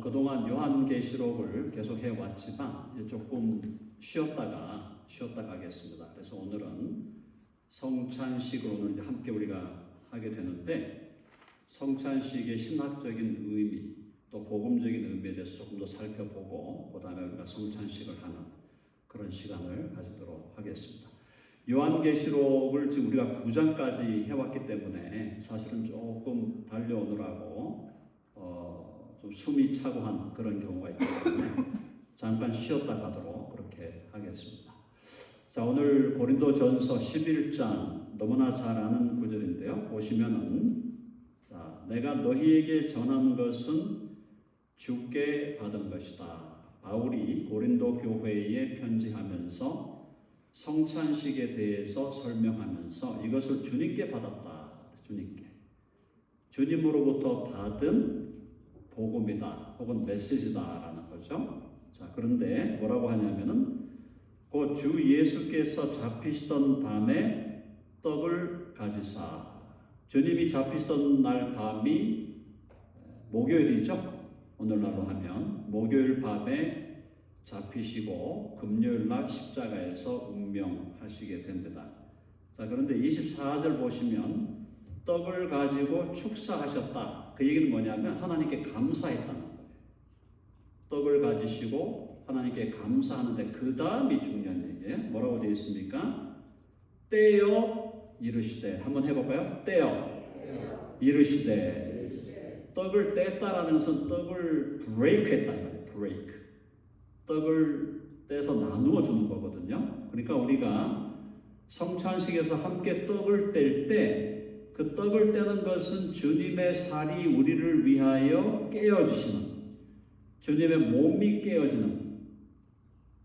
그동안 요한계시록을 계속 해왔지만 이제 조금 쉬었다가 가겠습니다. 그래서 오늘은 성찬식을 오늘 이제 함께 우리가 하게 되는데, 성찬식의 신학적인 의미 또 복음적인 의미에 대해서 조금 더 살펴보고 그 다음에 우리가 성찬식을 하는 그런 시간을 가지도록 하겠습니다. 요한계시록을 지금 우리가 9장까지 해왔기 때문에 사실은 조금 달려오느라고 좀 숨이 차고 한 그런 경우가 있기 때문에 잠깐 쉬었다 가도록 그렇게 하겠습니다. 자, 오늘 고린도전서 11장 너무나 잘 아는 구절인데요. 보시면은, 자, 내가 너희에게 전한 것은 주께 받은 것이다. 바울이 고린도 교회에 편지하면서 성찬식에 대해서 설명하면서 이것을 주님께 받았다. 주님으로부터 받은 복음이다 혹은 메시지다라는 거죠. 자, 그런데 뭐라고 하냐면은 그 주 예수께서 잡히시던 밤에 떡을 가지사, 주님이 잡히시던 날 밤이 목요일이죠. 오늘날로 하면 목요일 밤에 잡히시고 금요일 날 십자가에서 운명하시게 됩니다. 자, 그런데 24절 보시면 떡을 가지고 축사하셨다. 그 얘기는 뭐냐면 하나님께 감사했다는 거예요. 떡을 가지시고 하나님께 감사하는데 그 다음이 중요한 얘기예요. 뭐라고 되어 있습니까? 떼어 이르시되, 한번 해볼까요? 떼어 이르시되. 떡을 뗐다라는 것은 떡을 브레이크했다. 브레이크. 떡을 떼서 나누어 주는 거거든요. 그러니까 우리가 성찬식에서 함께 떡을 뗄 때 그 떡을 떼는 것은 주님의 살이 우리를 위하여 깨어지시는, 주님의 몸이 깨어지는,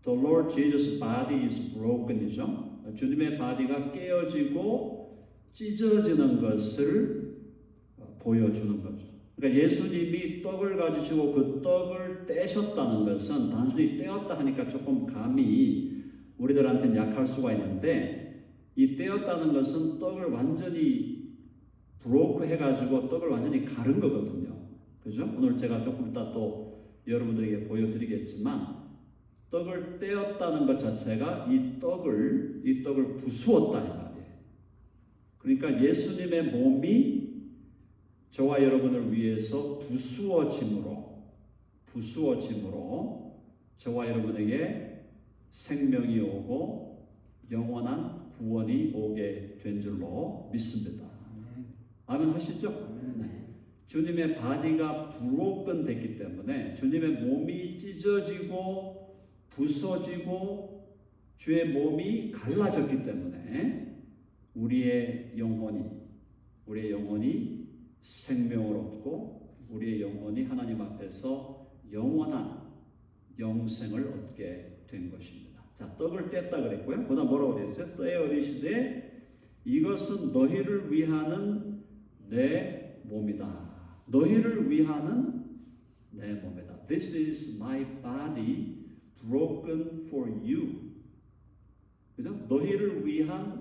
The Lord Jesus' body is broken이죠. 주님의 바디가 깨어지고 찢어지는 것을 보여주는 거죠. 그러니까 예수님이 떡을 가지시고 그 떡을 떼셨다는 것은 단순히 떼었다 하니까 조금 감이 우리들한테는 약할 수가 있는데, 이 떼었다는 것은 떡을 완전히 브로크 해가지고 떡을 완전히 가른 거거든요. 그죠? 오늘 제가 조금 이따 또 여러분들에게 보여드리겠지만, 떡을 떼었다는 것 자체가 이 떡을 부수었다 이 말이에요. 그러니까 예수님의 몸이 저와 여러분을 위해서 부수어짐으로 저와 여러분에게 생명이 오고 영원한 구원이 오게 된 줄로 믿습니다. 아멘 하시죠? 네. 주님의 바디가 브로큰 됐기 때문에, 주님의 몸이 찢어지고 부서지고 주의 몸이 갈라졌기 때문에 우리의 영혼이 생명을 얻고 우리의 영혼이 하나님 앞에서 영원한 영생을 얻게 된 것입니다. 자, 떡을 뗐다 그랬고요. 그다음 뭐라고 되어 있어요? 떼어 이르시되 이것은 너희를 위하는 내 몸이다. 너희를 위하는 내 몸이다. This is my body broken for you. 그죠? 너희를 위한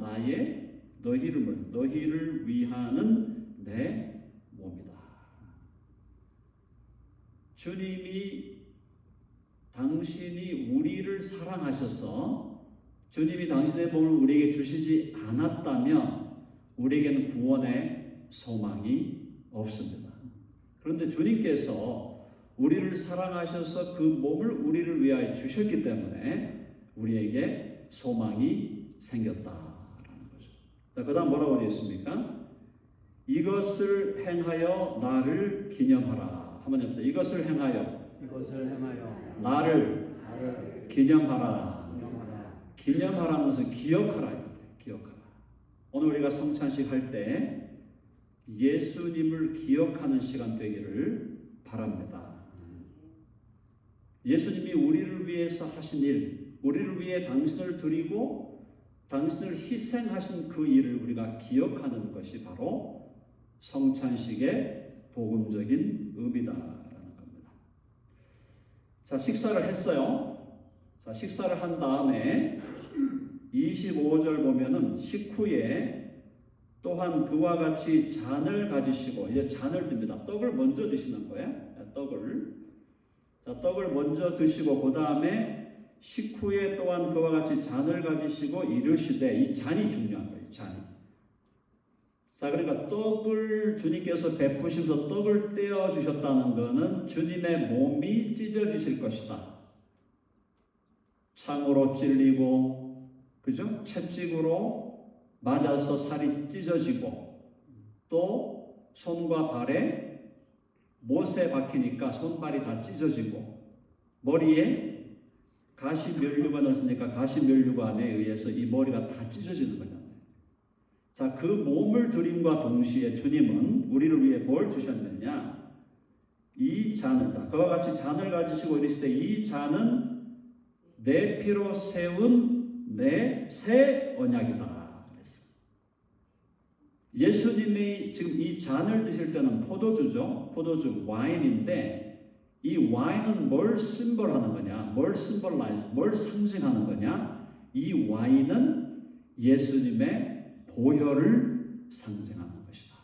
너희를 위하는 내 몸이다. 당신이 우리를 사랑하셔서 주님이 당신의 몸을 우리에게 주시지 않았다면 우리에게는 구원의 소망이 없습니다. 그런데 주님께서 우리를 사랑하셔서 그 몸을 우리를 위하여 주셨기 때문에 우리에게 소망이 생겼다라는 거죠. 자, 그 다음 뭐라고 되어 있습니까? 이것을 행하여 나를 기념하라. 한번 해보세요. 이것을 행하여 나를 기념하라. 기념하라는 것은 기억하라. 오늘 우리가 성찬식 할 때 예수님을 기억하는 시간 되기를 바랍니다. 예수님이 우리를 위해서 하신 일, 우리를 위해 당신을 드리고 당신을 희생하신 그 일을 우리가 기억하는 것이 바로 성찬식의 복음적인 의미다라는 겁니다. 자, 식사를 했어요. 자, 식사를 한 다음에 25절 보면은 식후에 또한 그와 같이 잔을 가지시고, 이제 잔을 듭니다. 떡을 먼저 드시는 거예요. 떡을. 자, 떡을 먼저 드시고 그 다음에 식후에 또한 그와 같이 잔을 가지시고 이르시되, 이 잔이 중요한 거예요. 잔이. 자, 그러니까 떡을 주님께서 베푸시면서 떡을 떼어 주셨다는 것은 주님의 몸이 찢어지실 것이다. 창으로 찔리고, 그죠? 채찍으로 맞아서 살이 찢어지고, 또 손과 발에 못에 박히니까 손발이 다 찢어지고, 머리에 가시면류가 넣었으니까 가시면류관에 의해서 이 머리가 다 찢어지는 거잖아요. 자, 그 몸을 드림과 동시에 주님은 우리를 위해 뭘 주셨느냐? 이 잔을, 자, 그와 같이 잔을 가지시고 이르시되, 이 잔은 내 피로 세운 내 새 언약이다. 예수님이 지금 이 잔을 드실 때는 포도주죠. 포도주 와인인데, 이 와인은 뭘 심벌하는 거냐? 뭘 상징하는 거냐? 이 와인은 예수님의 보혈을 상징하는 것이다.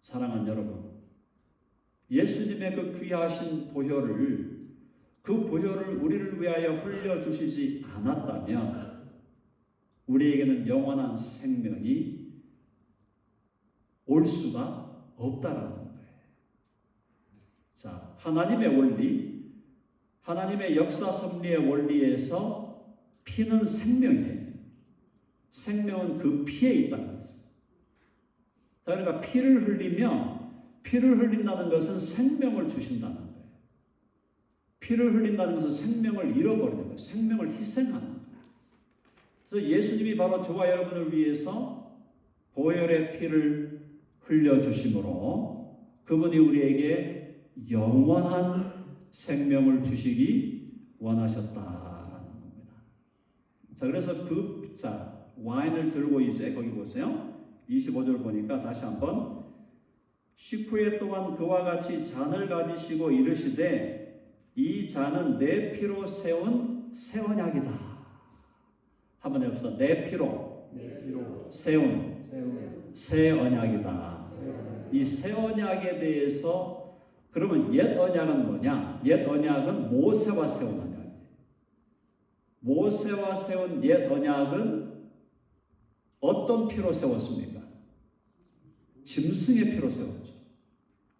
사랑하는 여러분, 예수님의 그 귀하신 보혈을, 그 보혈을 우리를 위하여 흘려주시지 않았다면 우리에게는 영원한 생명이 올 수가 없다라는 거예요. 자, 하나님의 원리, 하나님의 역사 섭리의 원리에서 피는 생명이에요. 생명은 그 피에 있다는 것이에요. 그러니까 피를 흘린다는 것은 생명을 주신다는 거예요. 피를 흘린다는 것은 생명을 잃어버리는 거예요. 생명을 희생하는 거예요. 그래서 예수님이 바로 저와 여러분을 위해서 보혈의 피를 흘려주심으로 그분이 우리에게 영원한 생명을 주시기 원하셨다라는 겁니다. 자, 그래서 와인을 들고 이제 거기 보세요. 25절 보니까 다시 한번, 식후에 또한 그와 같이 잔을 가지시고 이르시되, 이 잔은 내 피로 세운 새 언약이다. 한번 해봅시다. 내 피로 세운 새 언약이다. 이 새 언약에 대해서, 그러면 옛 언약은 뭐냐? 옛 언약은 모세와 세운 언약이에요. 모세와 세운 옛 언약은 어떤 피로 세웠습니까? 짐승의 피로 세웠죠.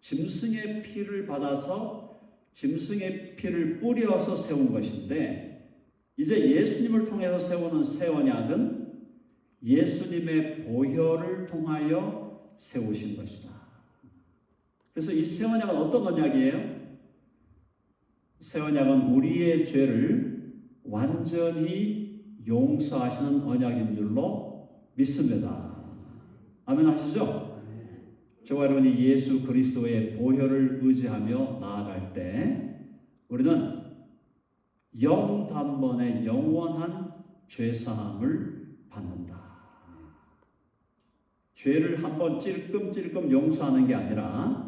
짐승의 피를 받아서 짐승의 피를 뿌려서 세운 것인데, 이제 예수님을 통해서 세우는 새 언약은 예수님의 보혈을 통하여 세우신 것이다. 그래서 이 새 언약은 어떤 언약이에요? 새 언약은 우리의 죄를 완전히 용서하시는 언약인 줄로 믿습니다. 아멘 하시죠? 저와 여러분이 예수 그리스도의 보혈을 의지하며 나아갈 때 우리는 영단번에 영원한 죄사함을 받는다. 죄를 한번 찔끔찔끔 용서하는 게 아니라,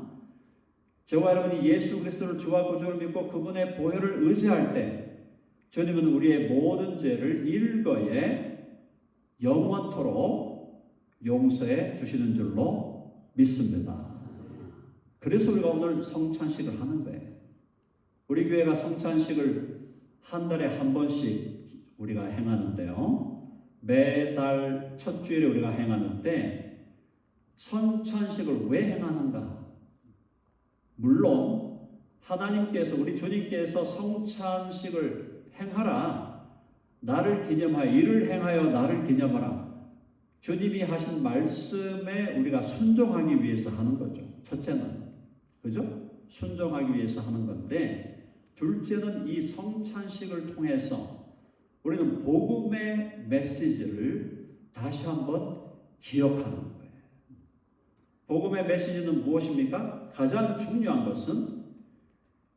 저와 여러분이 예수 그리스도를 주와 구주로 믿고 그분의 보혈을 의지할 때 주님은 우리의 모든 죄를 일거에 영원토록 용서해 주시는 줄로 믿습니다. 그래서 우리가 오늘 성찬식을 하는 거예요. 우리 교회가 성찬식을 한 달에 한 번씩 우리가 행하는데요. 매달 첫 주일에 우리가 행하는데, 성찬식을 왜 행하는가? 물론 하나님께서, 우리 주님께서 성찬식을 행하라, 나를 기념하여, 이를 행하여 나를 기념하라, 주님이 하신 말씀에 우리가 순종하기 위해서 하는 거죠. 첫째는, 그죠? 순종하기 위해서 하는 건데, 둘째는 이 성찬식을 통해서 우리는 복음의 메시지를 다시 한번 기억하는 거예요. 복음의 메시지는 무엇입니까? 가장 중요한 것은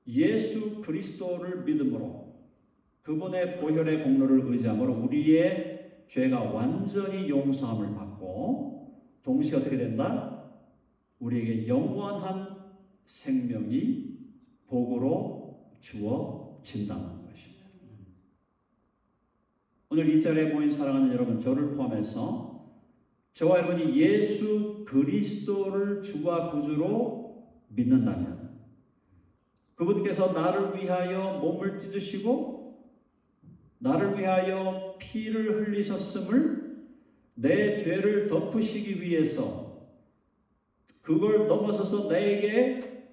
예수 그리스도를 믿음으로, 그분의 보혈의 공로를 의지함으로 우리의 죄가 완전히 용서함을 받고, 동시에 어떻게 된다? 우리에게 영원한 생명이 복으로 주어진다는 것입니다. 오늘 이 자리에 모인 사랑하는 여러분, 저를 포함해서 저와 여러분이 예수 그리스도를 주와 구주로 믿는다면, 그분께서 나를 위하여 몸을 찢으시고 나를 위하여 피를 흘리셨음을 내 죄를 덮으시기 위해서 그걸 넘어서서 내게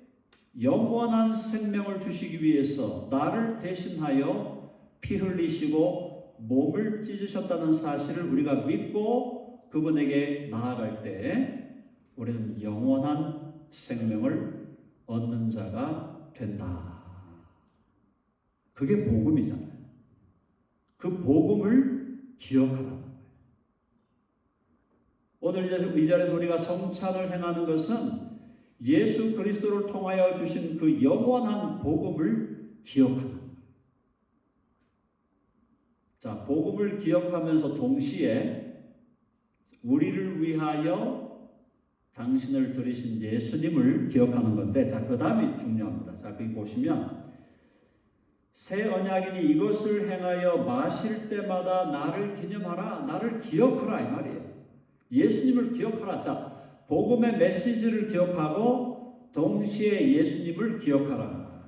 영원한 생명을 주시기 위해서 나를 대신하여 피 흘리시고 몸을 찢으셨다는 사실을 우리가 믿고 그분에게 나아갈 때 우리는 영원한 생명을 얻는 자가 된다. 그게 복음이잖아요. 그 복음을 기억하라는 거예요. 오늘 이 자리에서 우리가 성찬을 행하는 것은 예수 그리스도를 통하여 주신 그 영원한 복음을 기억하는 거예요. 자, 복음을 기억하면서 동시에 우리를 위하여 당신을 들이신 예수님을 기억하는 건데, 자, 그 다음이 중요합니다. 자, 거기 보시면 새 언약이니 이것을 행하여 마실 때마다 나를 기념하라, 나를 기억하라 이 말이에요. 예수님을 기억하라. 자, 복음의 메시지를 기억하고 동시에 예수님을 기억하라.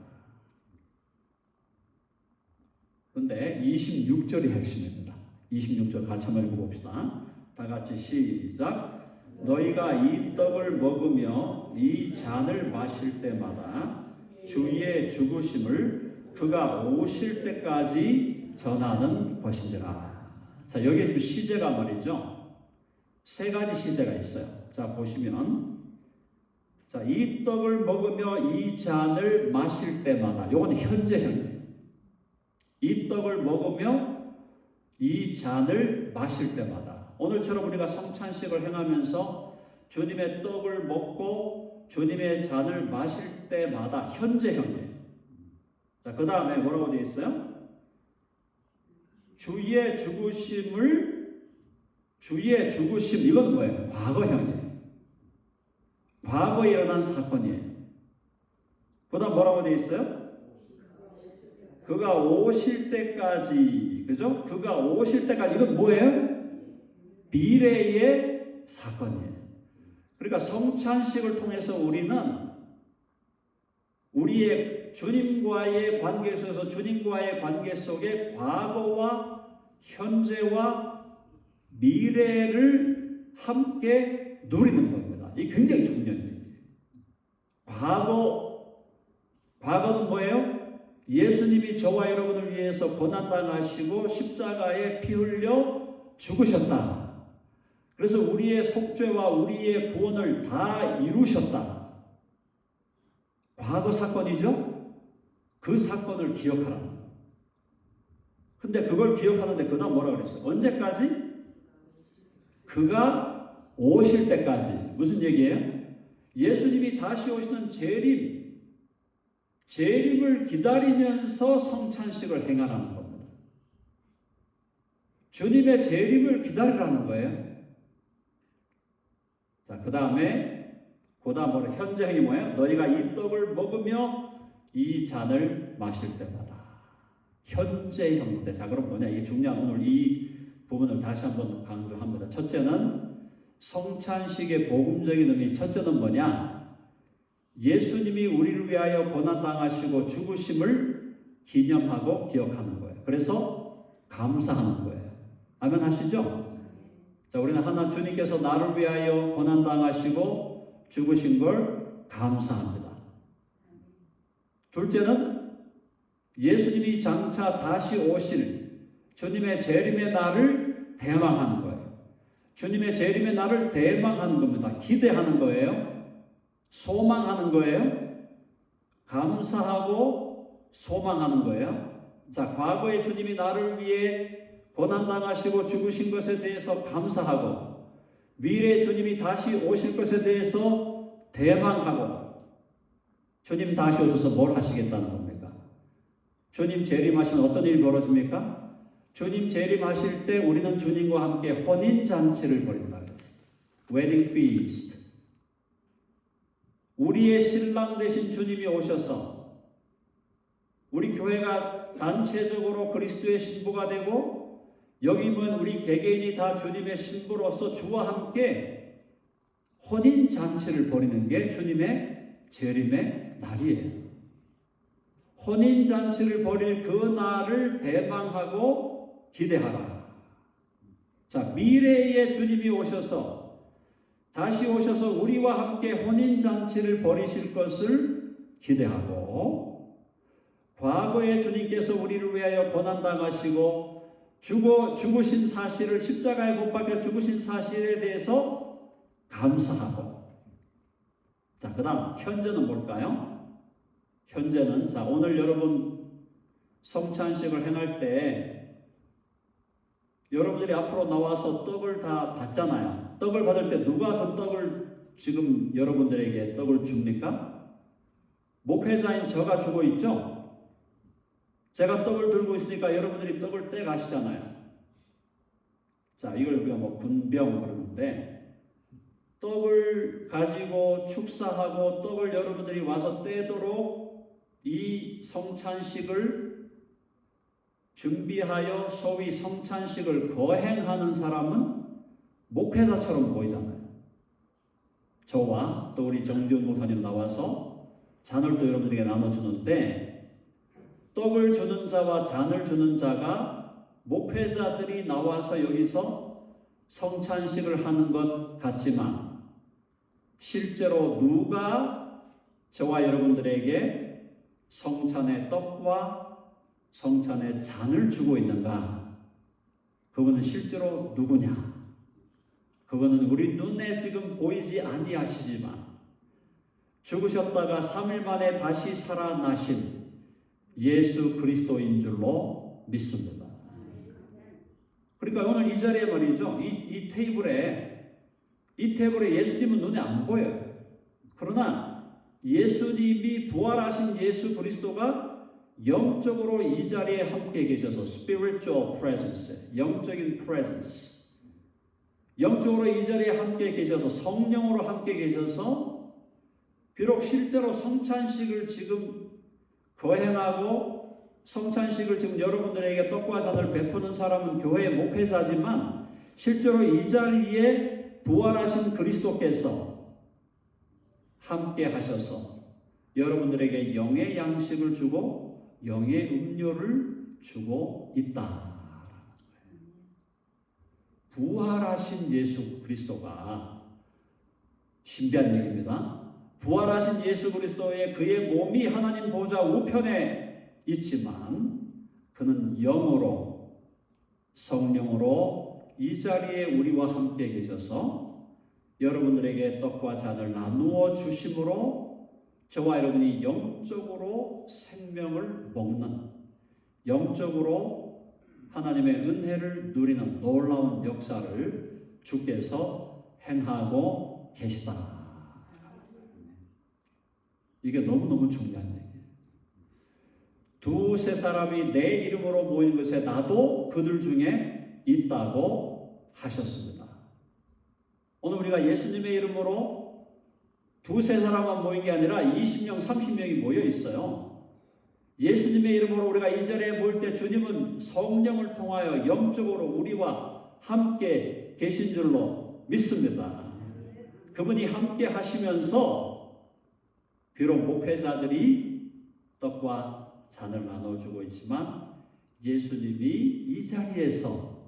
근데 26절이 핵심입니다. 26절 같이 한번 읽어봅시다. 다 같이 시작. 너희가 이 떡을 먹으며 이 잔을 마실 때마다 주의 죽으심을 그가 오실 때까지 전하는 것이니라. 자, 여기에 지금 시제가 말이죠. 세 가지 시제가 있어요. 자, 보시면 자, 이 떡을 먹으며 이 잔을 마실 때마다, 요건 현재형이에요. 이 떡을 먹으며 이 잔을 마실 때마다, 오늘처럼 우리가 성찬식을 행하면서 주님의 떡을 먹고 주님의 잔을 마실 때마다 현재형이에요. 자, 그 다음에 뭐라고 되어 있어요? 주의 죽으심, 이건 뭐예요? 과거형이에요. 과거에 일어난 사건이에요. 그 다음 뭐라고 되어 있어요? 그가 오실 때까지, 그죠? 그가 오실 때까지, 이건 뭐예요? 미래의 사건이에요. 그러니까 성찬식을 통해서 우리는 우리의 주님과의 관계 속에서 주님과의 관계 속에 과거와 현재와 미래를 함께 누리는 겁니다. 이게 굉장히 중요한 얘기예요. 과거는 뭐예요? 예수님이 저와 여러분을 위해서 고난당하시고 십자가에 피 흘려 죽으셨다. 그래서 우리의 속죄와 우리의 구원을 다 이루셨다. 과거 사건이죠? 그 사건을 기억하라. 근데 그걸 기억하는데 그 다음 뭐라 그랬어요? 언제까지? 그가 오실 때까지. 무슨 얘기예요? 예수님이 다시 오시는 재림을 기다리면서 성찬식을 행하라는 겁니다. 주님의 재림을 기다리라는 거예요. 자, 그 다음에 뭐로 현재형이 뭐예요? 너희가 이 떡을 먹으며 이 잔을 마실 때마다. 현재형인데, 자, 그럼 뭐냐? 이게 중요한, 오늘 이 부분을 다시 한번 강조합니다. 첫째는 성찬식의 복음적인 의미, 첫째는 뭐냐? 예수님이 우리를 위하여 고난당하시고 죽으심을 기념하고 기억하는 거예요. 그래서 감사하는 거예요. 아멘 하시죠? 자, 우리는 하나, 주님께서 나를 위하여 고난당하시고 죽으신 걸 감사합니다. 둘째는 예수님이 장차 다시 오실 주님의 재림의 날을 대망하는 거예요. 주님의 재림의 날을 대망하는 겁니다. 기대하는 거예요. 소망하는 거예요. 감사하고 소망하는 거예요. 자, 과거에 주님이 나를 위해 고난당하시고 죽으신 것에 대해서 감사하고, 미래에 주님이 다시 오실 것에 대해서 대망하고, 주님 다시 오셔서 뭘 하시겠다는 겁니까? 주님 재림하시면 어떤 일이 벌어집니까? 주님 재림하실 때 우리는 주님과 함께 혼인잔치를 벌인다 그랬어요. Wedding feast. 우리의 신랑 되신 주님이 오셔서 우리 교회가 단체적으로 그리스도의 신부가 되고, 여기 있는 우리 개개인이 다 주님의 신부로서 주와 함께 혼인잔치를 벌이는 게 주님의 재림의 날이에요. 혼인잔치를 벌일 그 날을 대망하고 기대하라. 자, 미래의 주님이 다시 오셔서 우리와 함께 혼인잔치를 벌이실 것을 기대하고, 과거의 주님께서 우리를 위하여 고난당하시고 죽으신 사실을, 십자가에 못 박혀 죽으신 사실에 대해서 감사하고, 자, 그 다음 현재는 뭘까요? 현재는, 자, 오늘 여러분 성찬식을 행할 때 여러분들이 앞으로 나와서 떡을 다 받잖아요. 떡을 받을 때 누가 그 떡을 지금 여러분들에게 떡을 줍니까? 목회자인 저가 주고 있죠? 제가 떡을 들고 있으니까 여러분들이 떡을 떼 가시잖아요. 자, 이걸 우리가 뭐 분병 그러는데, 떡을 가지고 축사하고 떡을 여러분들이 와서 떼도록 이 성찬식을 준비하여 소위 성찬식을 거행하는 사람은 목회자처럼 보이잖아요. 저와 또 우리 정지훈 목사님 나와서 잔을 또 여러분들에게 나눠주는데, 떡을 주는 자와 잔을 주는 자가 목회자들이 나와서 여기서 성찬식을 하는 것 같지만, 실제로 누가 저와 여러분들에게 성찬의 떡과 성찬의 잔을 주고 있는가? 그분은 실제로 누구냐? 그거는 우리 눈에 지금 보이지 아니하시지만 죽으셨다가 3일 만에 다시 살아나신 예수 그리스도인 줄로 믿습니다. 그러니까 오늘 이 자리에 말이죠, 이 테이블에 예수님은 눈에 안 보여요. 그러나 예수님이 부활하신 예수 그리스도가 영적으로 이 자리에 함께 계셔서, spiritual presence, 영적인 presence, 영적으로 이 자리에 함께 계셔서, 성령으로 함께 계셔서, 비록 실제로 성찬식을 지금 거행하고 성찬식을 지금 여러분들에게 떡과 잔을 베푸는 사람은 교회의 목회자지만, 실제로 이 자리에 부활하신 그리스도께서 함께 하셔서 여러분들에게 영의 양식을 주고 영의 음료를 주고 있다. 부활하신 예수 그리스도가, 신비한 얘기입니다. 부활하신 예수 그리스도의 그의 몸이 하나님 보좌 우편에 있지만 그는 영으로, 성령으로 이 자리에 우리와 함께 계셔서 여러분들에게 떡과 잔을 나누어 주심으로 저와 여러분이 영적으로 생명을 먹는, 영적으로 하나님의 은혜를 누리는 놀라운 역사를 주께서 행하고 계시다. 이게 너무너무 중요한 얘기예요. 두세 사람이 내 이름으로 모인 것에 나도 그들 중에 있다고 하셨습니다. 오늘 우리가 예수님의 이름으로 두세 사람만 모인 게 아니라 20명, 30명이 모여 있어요. 예수님의 이름으로 우리가 이 자리에 모일 때 주님은 성령을 통하여 영적으로 우리와 함께 계신 줄로 믿습니다. 그분이 함께 하시면서 비록 목회자들이 떡과 잔을 나눠주고 있지만 예수님이 이 자리에서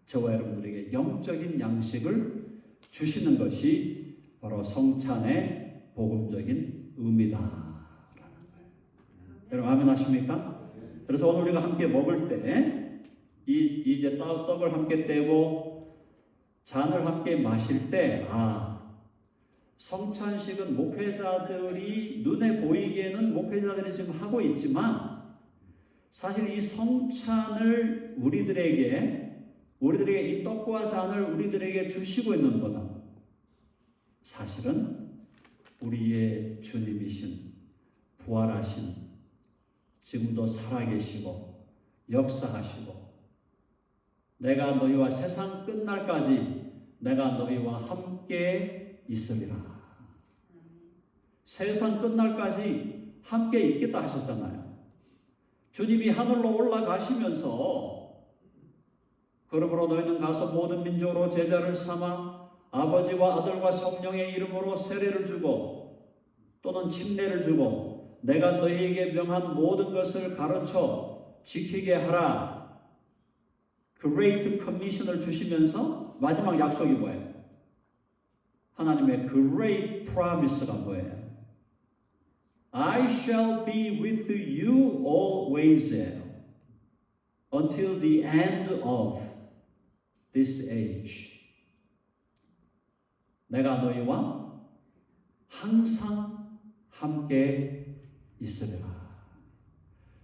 저와 여러분들에게 영적인 양식을 주시는 것이 바로 성찬의 복음적인 의미다라는 거예요. 여러분 아멘 하십니까? 그래서 오늘 우리가 함께 먹을 때 이제 떡을 함께 떼고 잔을 함께 마실 때, 성찬식은 목회자들이 눈에 보이기에는 목회자들이 지금 하고 있지만, 사실 이 성찬을 우리들에게 이 떡과 잔을 우리들에게 주시고 있는 것은 사실은 우리의 주님이신, 부활하신, 지금도 살아계시고 역사하시고 내가 너희와 세상 끝날까지 내가 너희와 함께 있으리라. 세상 끝날까지 함께 있겠다 하셨잖아요. 주님이 하늘로 올라가시면서 그러므로 너희는 가서 모든 민족으로 제자를 삼아 아버지와 아들과 성령의 이름으로 세례를 주고 또는 침례를 주고 내가 너희에게 명한 모든 것을 가르쳐 지키게 하라. Great Commission을 주시면서 마지막 약속이 뭐예요? 하나님의 Great Promise가 뭐예요? I shall be with you always until the end of this age. 내가 너희와 항상 함께 있으리라.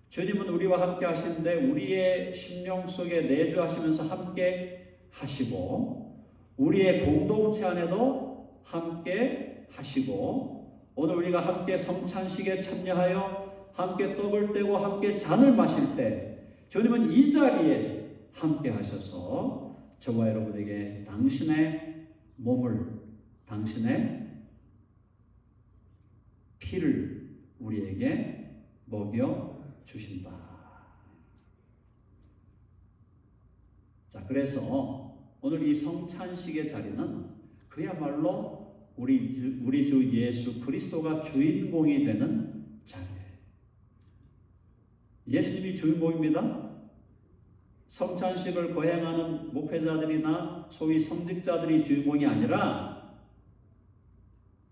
주님은 우리와 함께 하시는데 우리의 심령 속에 내주하시면서 함께 하시고 우리의 공동체 안에도 함께 하시고 오늘 우리가 함께 성찬식에 참여하여 함께 떡을 떼고 함께 잔을 마실 때 주님은 이 자리에 함께 하셔서 저와 여러분에게 당신의 몸을 당신의 피를 우리에게 먹여 주신다. 자, 그래서 오늘 이 성찬식의 자리는 그야말로 우리 주 예수 그리스도가 주인공이 되는 자리예요. 예수님이 주인공입니다. 성찬식을 거행하는 목회자들이나 소위 성직자들이 주인공이 아니라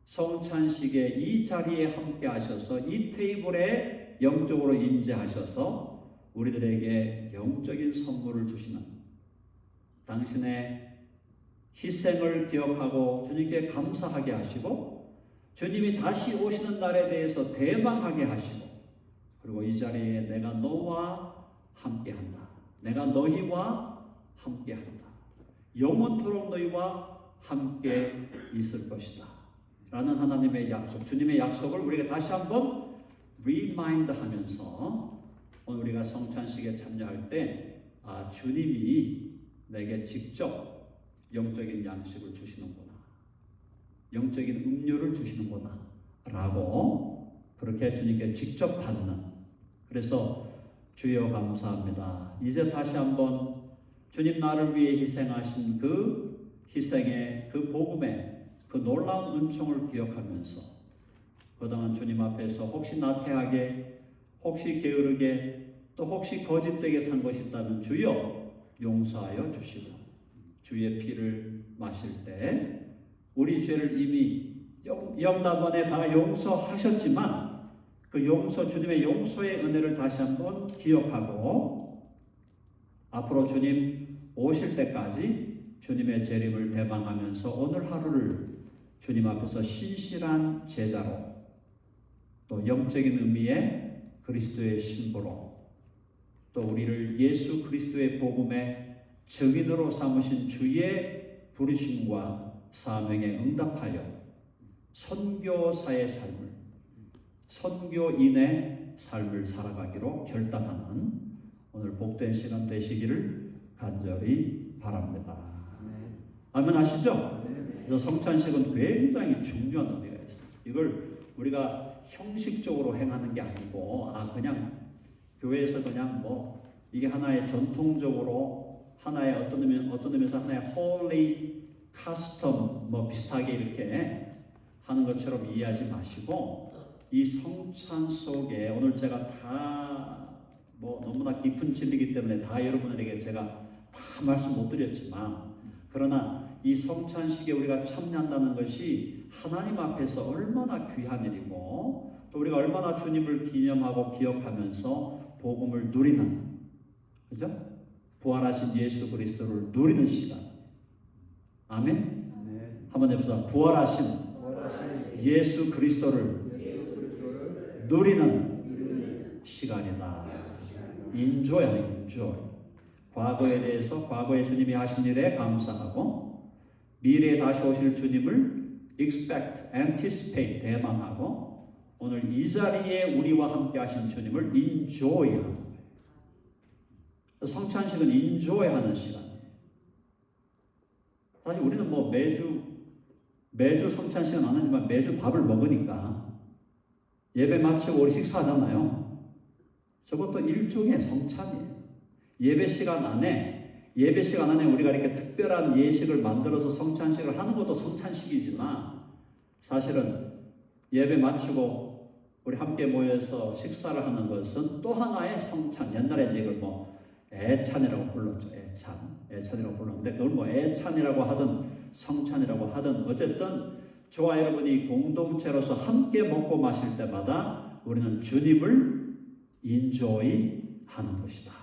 성찬식의 이 자리에 함께 하셔서 이 테이블에 영적으로 임재하셔서 우리들에게 영적인 선물을 주시는 당신의 희생을 기억하고 주님께 감사하게 하시고 주님이 다시 오시는 날에 대해서 대망하게 하시고 그리고 이 자리에 내가 너와 함께한다. 내가 너희와 함께한다. 영원토록 너희와 함께 있을 것이다. 라는 하나님의 약속, 주님의 약속을 우리가 다시 한번 리마인드 하면서 오늘 우리가 성찬식에 참여할 때 주님이 내게 직접 영적인 양식을 주시는구나. 영적인 음료를 주시는구나. 라고 그렇게 주님께 직접 받는. 그래서 주여 감사합니다. 이제 다시 한번 주님 나를 위해 희생하신 그 희생의 그 복음의 그 놀라운 은총을 기억하면서 그동안 주님 앞에서 혹시 나태하게 혹시 게으르게 또 혹시 거짓되게 산 것이 있다면 주여 용서하여 주시고 주의 피를 마실 때 우리 죄를 이미 영단번에 다 용서하셨지만 그 용서 주님의 용서의 은혜를 다시 한번 기억하고 앞으로 주님 오실 때까지 주님의 재림을 대망하면서 오늘 하루를 주님 앞에서 신실한 제자로 또 영적인 의미의 그리스도의 신부로 또 우리를 예수 그리스도의 복음의 증인으로 삼으신 주의 부르심과 사명에 응답하여 선교사의 삶을 선교인의 삶을 살아가기로 결단하는 오늘 복된 시간 되시기를 간절히 바랍니다. 아멘 하시죠? 그래서 성찬식은 굉장히 중요한 의미가 있어요. 이걸 우리가 형식적으로 행하는 게 아니고 그냥 교회에서 그냥 이게 하나의 전통적으로 하나의 어떤 의미에서 하나의 holy custom 비슷하게 이렇게 하는 것처럼 이해하지 마시고 이 성찬 속에 오늘 제가 다 너무나 깊은 진리이기 때문에 다 여러분에게 제가 다 말씀 못 드렸지만 그러나 이 성찬식에 우리가 참여한다는 것이 하나님 앞에서 얼마나 귀한 일이고 또 우리가 얼마나 주님을 기념하고 기억하면서 복음을 누리는 그죠? 부활하신 예수 그리스도를 누리는 시간. 아멘? 한번 해보자. 부활하신 예수 그리스도를 누리는 시간이다. 인조야. 과거에 대해서 과거에 주님이 하신 일에 감사하고 미래에 다시 오실 주님을 expect, anticipate, 대망하고 오늘 이 자리에 우리와 함께 하신 주님을 enjoy하는 거예요. 성찬식은 enjoy하는 시간이에요. 사실 우리는 매주 성찬식은 안 하지만 매주 밥을 먹으니까 예배 마치고 우리 식사하잖아요. 저것도 일종의 성찬이에요. 예배 시간 안에 우리가 이렇게 특별한 예식을 만들어서 성찬식을 하는 것도 성찬식이지만 사실은 예배 마치고 우리 함께 모여서 식사를 하는 것은 또 하나의 성찬. 옛날에 이제 이걸 애찬이라고 불렀죠. 애찬이라고 불렀는데 그걸 애찬이라고 하든 성찬이라고 하든 어쨌든 저와 여러분이 공동체로서 함께 먹고 마실 때마다 우리는 주님을 인조이 하는 것이다.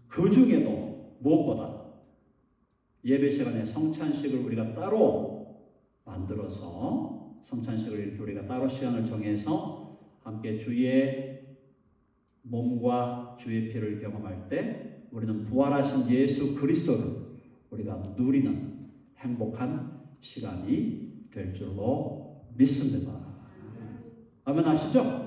그 중에도 무엇보다 예배 시간에 성찬식을 우리가 따로 만들어서 성찬식을 이렇게 우리가 따로 시간을 정해서 함께 주의 몸과 주의 피를 경험할 때 우리는 부활하신 예수 그리스도를 우리가 누리는 행복한 시간이 될 줄로 믿습니다. 아멘 하시죠?